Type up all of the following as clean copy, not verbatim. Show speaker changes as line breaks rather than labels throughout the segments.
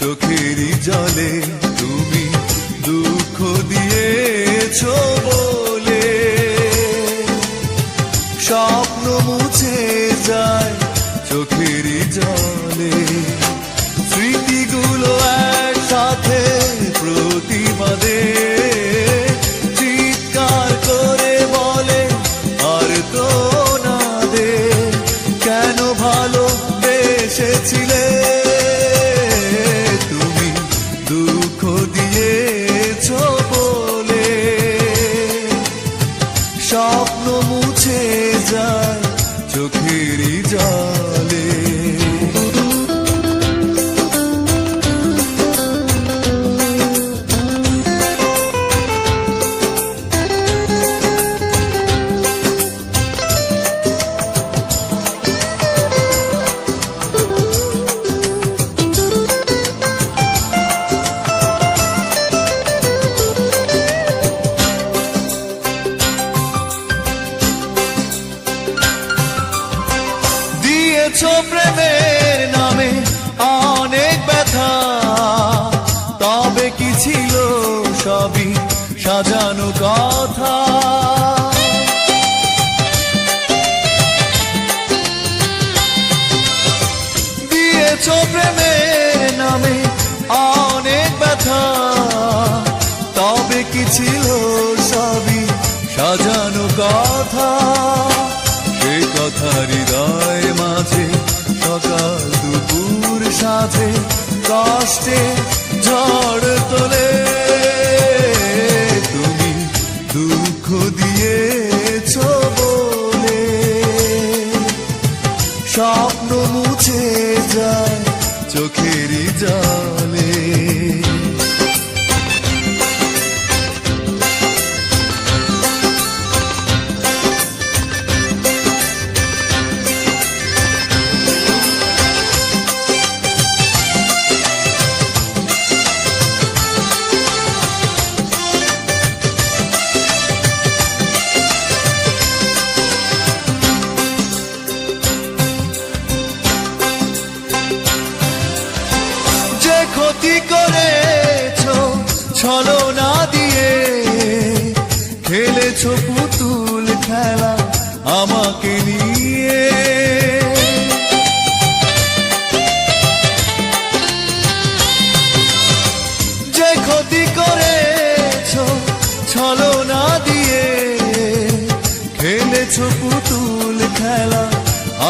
চোখেরই জলে তুমি দুঃখ দিয়েছো বলে স্বপ্ন মুছে যায় চোখেরই জলে স্মৃতিগুলো একসাথে প্রতিবাদে চিৎকার করে বলে আর তো না দে কেন ভালোবেসেছিলে তুমি দুঃখ দিয়েছো বলে স্বপ্ন মুছে যায় চোখেরই জলে প্রেমের নামে অনেক ব্যথা তবে কি ছিল সবই সাজানো কথা দিয়েছো প্রেমের নামে অনেক ব্যথা তবে কি ছিল সবই সাজানো কথা সে কথা হৃদয় মাঝে সকাল দুপুর সাথে কষ্টে ঝড় তোলে তুমি দুঃখ দিয়েছো বলে স্বপ্ন মুছে যায় চোখেরই জলে ক্ষতি করেছো ছলনা দিয়ে খেলেছো পুতুল খেলা আমাকে নিয়ে যে ক্ষতি করেছো ছলনা দিয়ে খেলেছো পুতুল খেলা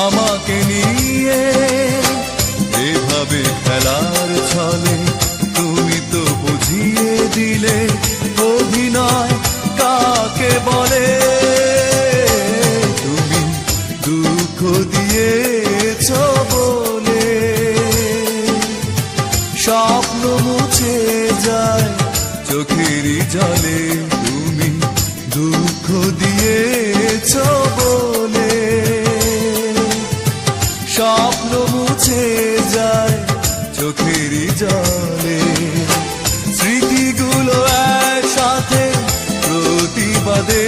আমাকে নিয়ে এভাবে খেলার ছলে তুমি তো বুঝিয়ে দিলে অভিনয় কাকে বলে তুমি দুঃখ দিয়েছো বলে স্বপ্ন মুছে যায় চোখেরই জলে তুমি দুঃখ দিয়েছো বলে স্বপ্ন মুছে যায় চোখেরই জলে স্মৃতিগুলো একসাথে প্রতিবাদে